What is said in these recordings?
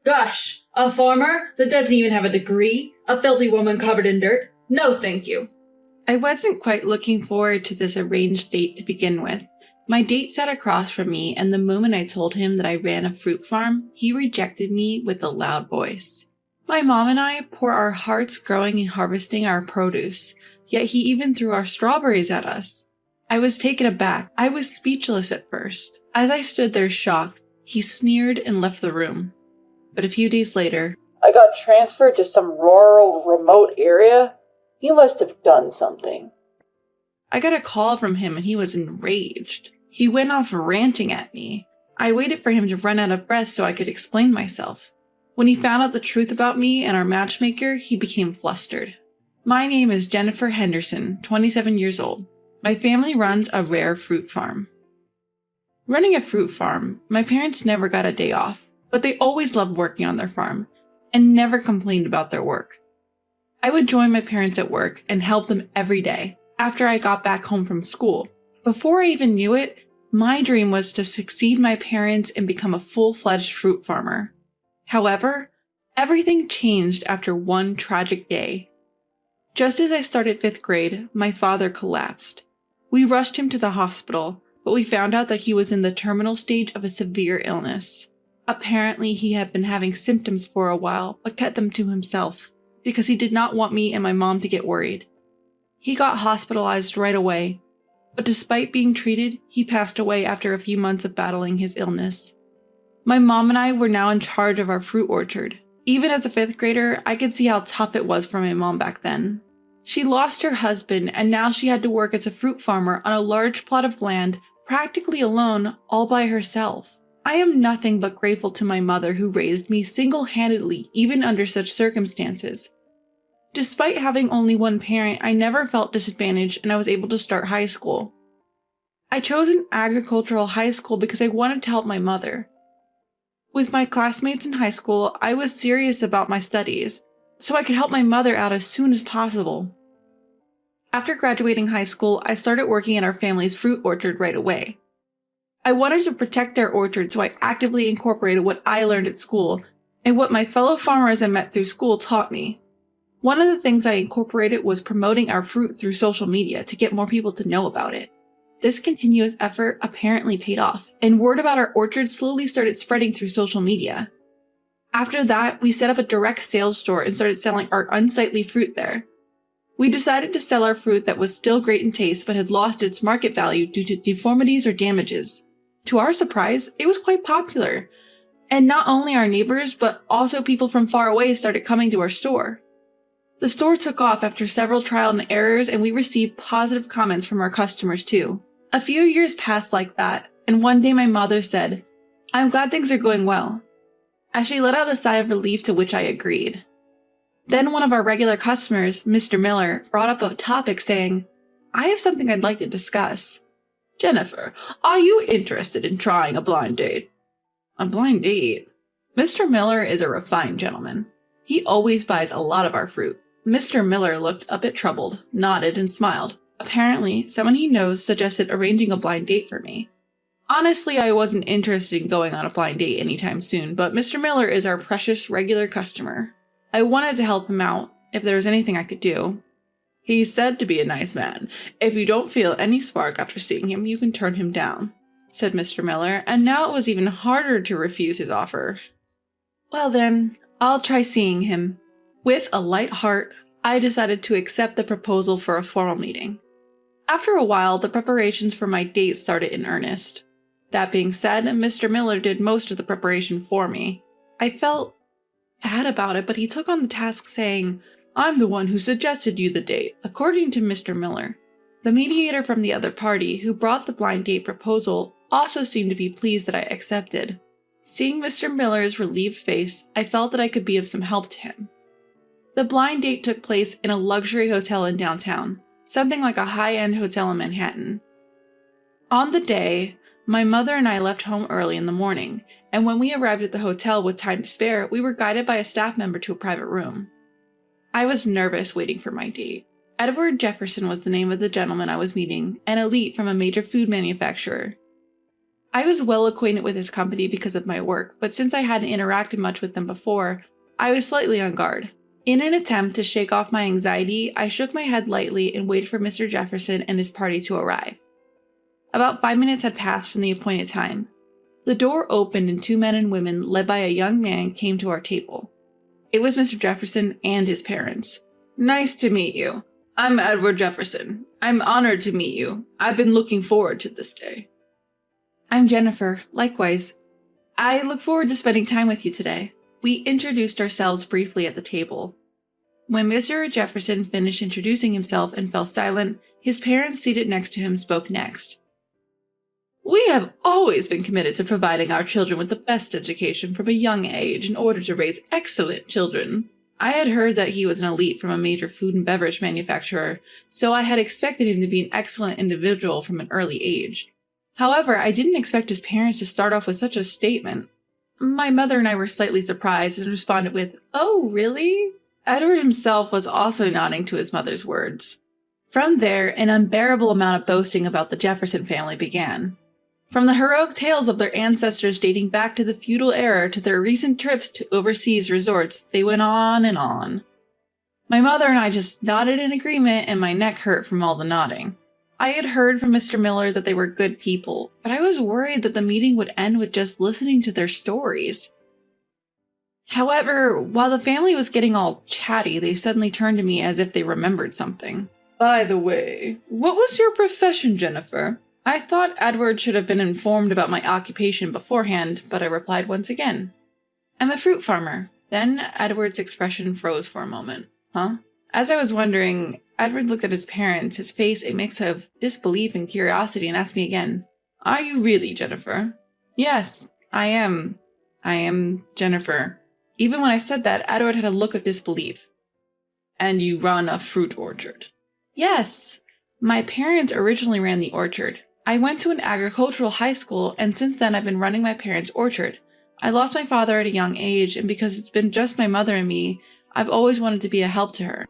Gosh, a farmer that doesn't even have a degree? A filthy woman covered in dirt? No, thank you. I wasn't quite looking forward to this arranged date to begin with. My date sat across from me, and the moment I told him that I ran a fruit farm, he rejected me with a loud voice. My mom and I pour our hearts growing and harvesting our produce, yet he even threw our strawberries at us. I was taken aback. I was speechless at first. As I stood there shocked, he sneered and left the room. But a few days later, I got transferred to some rural, remote area. You must have done something. I got a call from him and he was enraged. He went off ranting at me. I waited for him to run out of breath so I could explain myself. When he found out the truth about me and our matchmaker, he became flustered. My name is Jennifer Henderson, 27 years old. My family runs a rare fruit farm. Running a fruit farm, my parents never got a day off, but they always loved working on their farm and never complained about their work. I would join my parents at work and help them every day after I got back home from school. Before I even knew it, my dream was to succeed my parents and become a full-fledged fruit farmer. However, everything changed after one tragic day. Just as I started 5th grade, my father collapsed. We rushed him to the hospital, but we found out that he was in the terminal stage of a severe illness. Apparently, he had been having symptoms for a while, but kept them to himself, because he did not want me and my mom to get worried. He got hospitalized right away, but despite being treated, he passed away after a few months of battling his illness. My mom and I were now in charge of our fruit orchard. Even as a 5th grader, I could see how tough it was for my mom back then. She lost her husband, and now she had to work as a fruit farmer on a large plot of land, practically alone, all by herself. I am nothing but grateful to my mother who raised me single-handedly even under such circumstances. Despite having only one parent, I never felt disadvantaged and I was able to start high school. I chose an agricultural high school because I wanted to help my mother. With my classmates in high school, I was serious about my studies, so I could help my mother out as soon as possible. After graduating high school, I started working in our family's fruit orchard right away. I wanted to protect their orchard, so I actively incorporated what I learned at school and what my fellow farmers I met through school taught me. One of the things I incorporated was promoting our fruit through social media to get more people to know about it. This continuous effort apparently paid off, and word about our orchard slowly started spreading through social media. After that, we set up a direct sales store and started selling our unsightly fruit there. We decided to sell our fruit that was still great in taste but had lost its market value due to deformities or damages. To our surprise, it was quite popular, and not only our neighbors but also people from far away started coming to our store. The store took off after several trial and errors, and we received positive comments from our customers too. A few years passed like that, and one day my mother said, "I'm glad things are going well," as she let out a sigh of relief, to which I agreed. Then one of our regular customers, Mr. Miller, brought up a topic saying, "I have something I'd like to discuss. Jennifer, are you interested in trying a blind date?" A blind date? Mr. Miller is a refined gentleman. He always buys a lot of our fruit. Mr. Miller looked a bit troubled, nodded, and smiled. Apparently, someone he knows suggested arranging a blind date for me. Honestly, I wasn't interested in going on a blind date anytime soon, but Mr. Miller is our precious regular customer. I wanted to help him out, if there was anything I could do. "He's said to be a nice man. If you don't feel any spark after seeing him, you can turn him down," said Mr. Miller, and now it was even harder to refuse his offer. Well then, I'll try seeing him. With a light heart, I decided to accept the proposal for a formal meeting. After a while, the preparations for my date started in earnest. That being said, Mr. Miller did most of the preparation for me. I felt bad about it, but he took on the task saying, "I'm the one who suggested you the date." According to Mr. Miller, the mediator from the other party who brought the blind date proposal also seemed to be pleased that I accepted. Seeing Mr. Miller's relieved face, I felt that I could be of some help to him. The blind date took place in a luxury hotel in downtown, something like a high-end hotel in Manhattan. On the day, my mother and I left home early in the morning, and when we arrived at the hotel with time to spare, we were guided by a staff member to a private room. I was nervous waiting for my date. Edward Jefferson was the name of the gentleman I was meeting, an elite from a major food manufacturer. I was well acquainted with his company because of my work, but since I hadn't interacted much with them before, I was slightly on guard. In an attempt to shake off my anxiety, I shook my head lightly and waited for Mr. Jefferson and his party to arrive. About 5 minutes had passed from the appointed time. The door opened and 2 men and women, led by a young man, came to our table. It was Mr. Jefferson and his parents. "Nice to meet you. I'm Edward Jefferson. I'm honored to meet you. I've been looking forward to this day." "I'm Jennifer. Likewise. I look forward to spending time with you today." We introduced ourselves briefly at the table. When Mr. Jefferson finished introducing himself and fell silent, his parents seated next to him spoke next. "We have always been committed to providing our children with the best education from a young age in order to raise excellent children. I had heard that he was an elite from a major food and beverage manufacturer, so I had expected him to be an excellent individual from an early age. However, I didn't expect his parents to start off with such a statement. My mother and I were slightly surprised and responded with, "Oh, really?" Edward himself was also nodding to his mother's words. From there, an unbearable amount of boasting about the Jefferson family began. From the heroic tales of their ancestors dating back to the feudal era to their recent trips to overseas resorts, they went on and on. My mother and I just nodded in agreement, and my neck hurt from all the nodding. I had heard from Mr. Miller that they were good people, but I was worried that the meeting would end with just listening to their stories. However, while the family was getting all chatty, they suddenly turned to me as if they remembered something. "By the way, what was your profession, Jennifer?" I thought Edward should have been informed about my occupation beforehand, but I replied once again. "I'm a fruit farmer." Then Edward's expression froze for a moment. "Huh?" As I was wondering, Edward looked at his parents, his face a mix of disbelief and curiosity, and asked me again, "Are you really Jennifer?" "Yes, I am. I am Jennifer." Even when I said that, Edward had a look of disbelief. "And you run a fruit orchard?" "Yes. My parents originally ran the orchard. I went to an agricultural high school, and since then I've been running my parents' orchard. I lost my father at a young age, and because it's been just my mother and me, I've always wanted to be a help to her."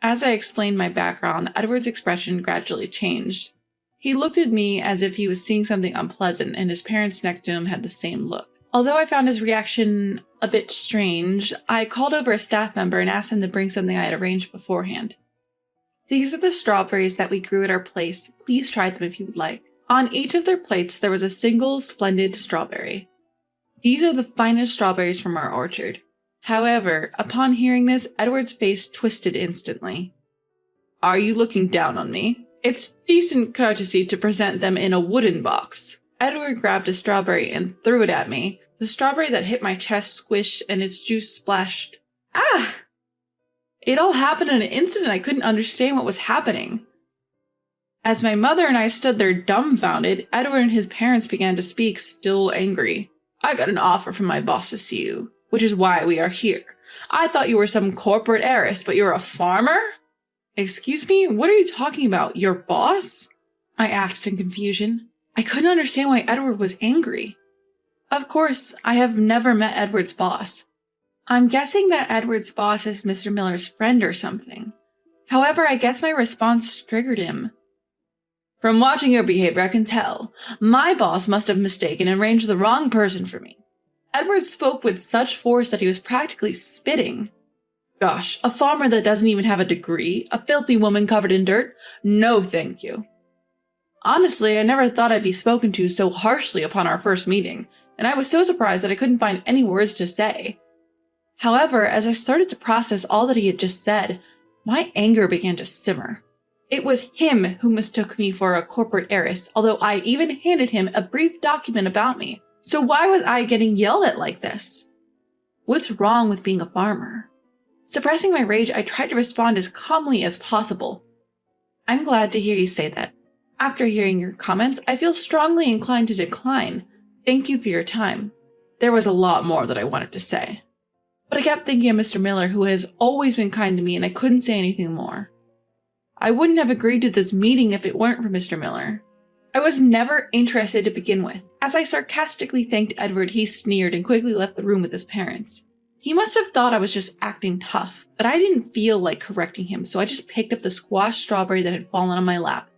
As I explained my background, Edward's expression gradually changed. He looked at me as if he was seeing something unpleasant, and his parents next to him had the same look. Although I found his reaction a bit strange, I called over a staff member and asked him to bring something I had arranged beforehand. "These are the strawberries that we grew at our place. Please try them if you would like." On each of their plates there was a single splendid strawberry. "These are the finest strawberries from our orchard." However, upon hearing this, Edward's face twisted instantly. "Are you looking down on me? It's decent courtesy to present them in a wooden box." Edward grabbed a strawberry and threw it at me. The strawberry that hit my chest squished and its juice splashed. Ah! It all happened in an instant and I couldn't understand what was happening. As my mother and I stood there dumbfounded, Edward and his parents began to speak, still angry. "I got an offer from my boss to see you, which is why we are here. I thought you were some corporate heiress, but you're a farmer?" "Excuse me, what are you talking about? Your boss?" I asked in confusion. I couldn't understand why Edward was angry. Of course, I have never met Edward's boss. I'm guessing that Edward's boss is Mr. Miller's friend or something. However, I guess my response triggered him. "From watching your behavior, I can tell. My boss must have mistaken and arranged the wrong person for me." Edward spoke with such force that he was practically spitting. "Gosh, a farmer that doesn't even have a degree? A filthy woman covered in dirt? No, thank you." Honestly, I never thought I'd be spoken to so harshly upon our first meeting, and I was so surprised that I couldn't find any words to say. However, as I started to process all that he had just said, my anger began to simmer. It was him who mistook me for a corporate heiress, although I even handed him a brief document about me. So why was I getting yelled at like this? What's wrong with being a farmer? Suppressing my rage, I tried to respond as calmly as possible. "I'm glad to hear you say that. After hearing your comments, I feel strongly inclined to decline. Thank you for your time." There was a lot more that I wanted to say, but I kept thinking of Mr. Miller, who has always been kind to me, and I couldn't say anything more. I wouldn't have agreed to this meeting if it weren't for Mr. Miller. I was never interested to begin with. As I sarcastically thanked Edward, he sneered and quickly left the room with his parents. He must have thought I was just acting tough, but I didn't feel like correcting him, so I just picked up the squashed strawberry that had fallen on my lap.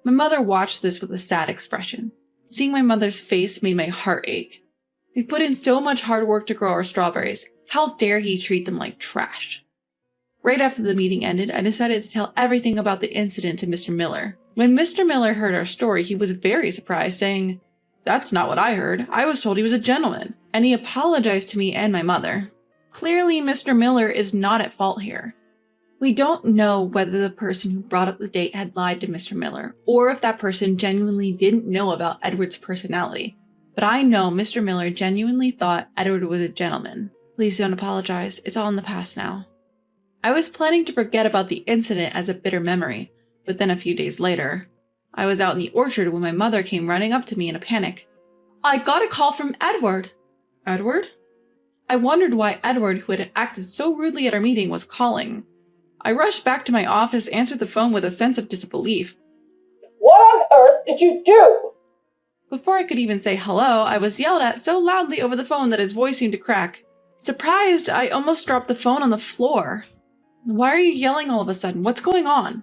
My mother watched this with a sad expression. Seeing my mother's face made my heart ache. We put in so much hard work to grow our strawberries. How dare he treat them like trash? Right after the meeting ended, I decided to tell everything about the incident to Mr. Miller. When Mr. Miller heard our story, he was very surprised, saying, "That's not what I heard. I was told he was a gentleman." And he apologized to me and my mother. Clearly, Mr. Miller is not at fault here. We don't know whether the person who brought up the date had lied to Mr. Miller, or if that person genuinely didn't know about Edward's personality. But I know Mr. Miller genuinely thought Edward was a gentleman. Please don't apologize. It's all in the past now. I was planning to forget about the incident as a bitter memory, but then a few days later, I was out in the orchard when my mother came running up to me in a panic. "I got a call from Edward." Edward? I wondered why Edward, who had acted so rudely at our meeting, was calling. I rushed back to my office, answered the phone with a sense of disbelief. "What on earth did you do?" Before I could even say hello, I was yelled at so loudly over the phone that his voice seemed to crack. Surprised, I almost dropped the phone on the floor. "Why are you yelling all of a sudden? What's going on?"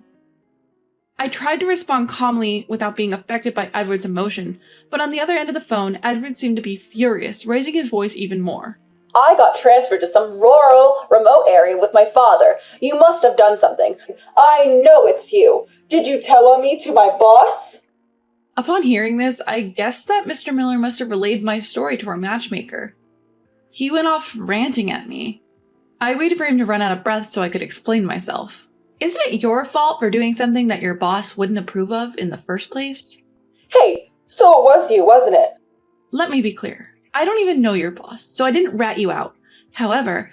I tried to respond calmly without being affected by Edward's emotion, but on the other end of the phone, Edward seemed to be furious, raising his voice even more. "I got transferred to some rural, remote area with my father. You must have done something. I know it's you. Did you tell on me to my boss?" Upon hearing this, I guessed that Mr. Miller must have relayed my story to our matchmaker. He went off ranting at me. I waited for him to run out of breath so I could explain myself. Isn't it your fault for doing something that your boss wouldn't approve of in the first place? "Hey, so it was you, wasn't it?" Let me be clear. I don't even know your boss, so I didn't rat you out. However,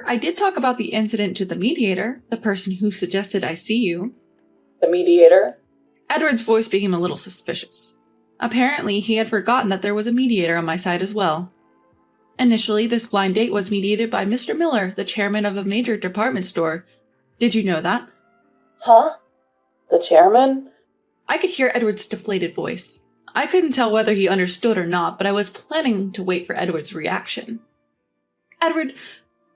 I did talk about the incident to the mediator, the person who suggested I see you. "The mediator?" Edward's voice became a little suspicious. Apparently, he had forgotten that there was a mediator on my side as well. Initially, this blind date was mediated by Mr. Miller, the chairman of a major department store. Did you know that? "Huh? The chairman?" I could hear Edward's deflated voice. I couldn't tell whether he understood or not, but I was planning to wait for Edward's reaction. "Edward,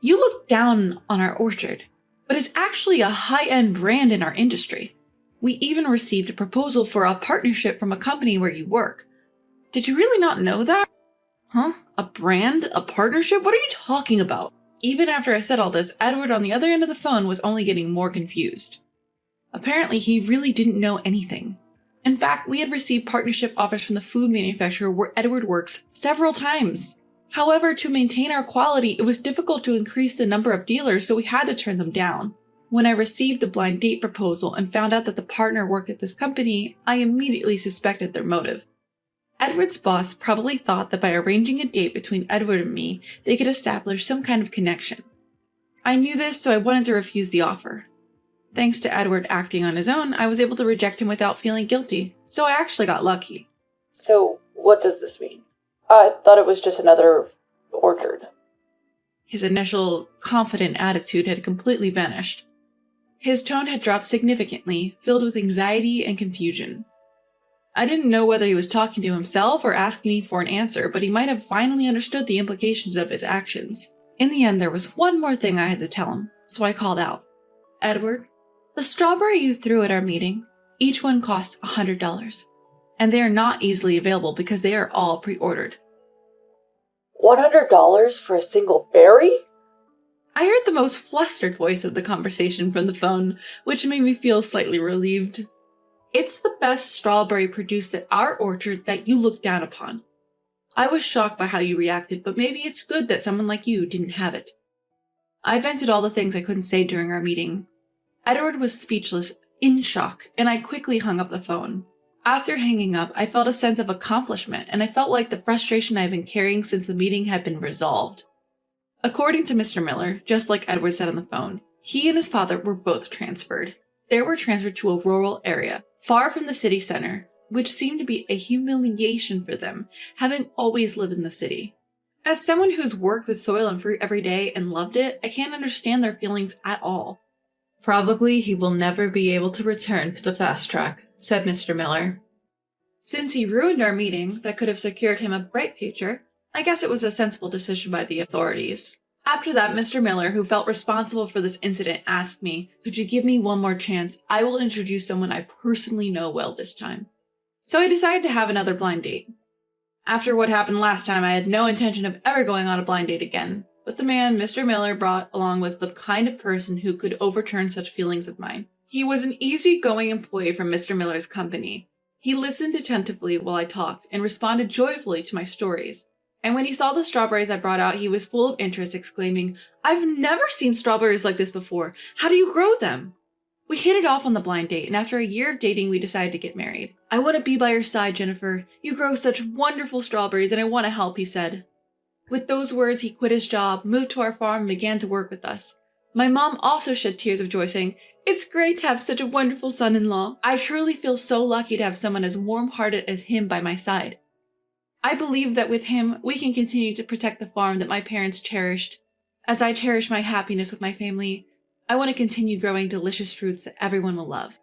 you look down on our orchard, but it's actually a high-end brand in our industry. We even received a proposal for a partnership from a company where you work. Did you really not know that?" "Huh? A brand? A partnership? What are you talking about?" Even after I said all this, Edward on the other end of the phone was only getting more confused. Apparently, he really didn't know anything. In fact, we had received partnership offers from the food manufacturer where Edward works several times. However, to maintain our quality, it was difficult to increase the number of dealers, so we had to turn them down. When I received the blind date proposal and found out that the partner worked at this company, I immediately suspected their motive. Edward's boss probably thought that by arranging a date between Edward and me, they could establish some kind of connection. I knew this, so I wanted to refuse the offer. Thanks to Edward acting on his own, I was able to reject him without feeling guilty, so I actually got lucky. "So, what does this mean? I thought it was just another orchard." His initial, confident attitude had completely vanished. His tone had dropped significantly, filled with anxiety and confusion. I didn't know whether he was talking to himself or asking me for an answer, but he might have finally understood the implications of his actions. In the end, there was one more thing I had to tell him, so I called out. "Edward, the strawberry you threw at our meeting, each one costs $100, and they are not easily available because they are all pre-ordered." $100 for a single berry? I heard the most flustered voice of the conversation from the phone, which made me feel slightly relieved. "It's the best strawberry produced at our orchard that you look down upon. I was shocked by how you reacted, but maybe it's good that someone like you didn't have it." I vented all the things I couldn't say during our meeting. Edward was speechless, in shock, and I quickly hung up the phone. After hanging up, I felt a sense of accomplishment, and I felt like the frustration I had been carrying since the meeting had been resolved. According to Mr. Miller, just like Edward said on the phone, he and his father were both transferred. They were transferred to a rural area, far from the city center, which seemed to be a humiliation for them, having always lived in the city. As someone who's worked with soil and fruit every day and loved it, I can't understand their feelings at all. "Probably he will never be able to return to the fast track," said Mr. Miller. "Since he ruined our meeting that could have secured him a bright future, I guess it was a sensible decision by the authorities." After that, Mr. Miller, who felt responsible for this incident, asked me, "Could you give me one more chance? I will introduce someone I personally know well this time." So I decided to have another blind date. After what happened last time, I had no intention of ever going on a blind date again, but the man Mr. Miller brought along was the kind of person who could overturn such feelings of mine. He was an easygoing employee from Mr. Miller's company. He listened attentively while I talked and responded joyfully to my stories. And when he saw the strawberries I brought out, he was full of interest, exclaiming, "I've never seen strawberries like this before. How do you grow them?" We hit it off on the blind date, and after a year of dating, we decided to get married. "I want to be by your side, Jennifer. You grow such wonderful strawberries, and I want to help," he said. With those words, he quit his job, moved to our farm, and began to work with us. My mom also shed tears of joy, saying, "It's great to have such a wonderful son-in-law. I truly feel so lucky to have someone as warm-hearted as him by my side. I believe that with him, we can continue to protect the farm that my parents cherished. As I cherish my happiness with my family, I want to continue growing delicious fruits that everyone will love."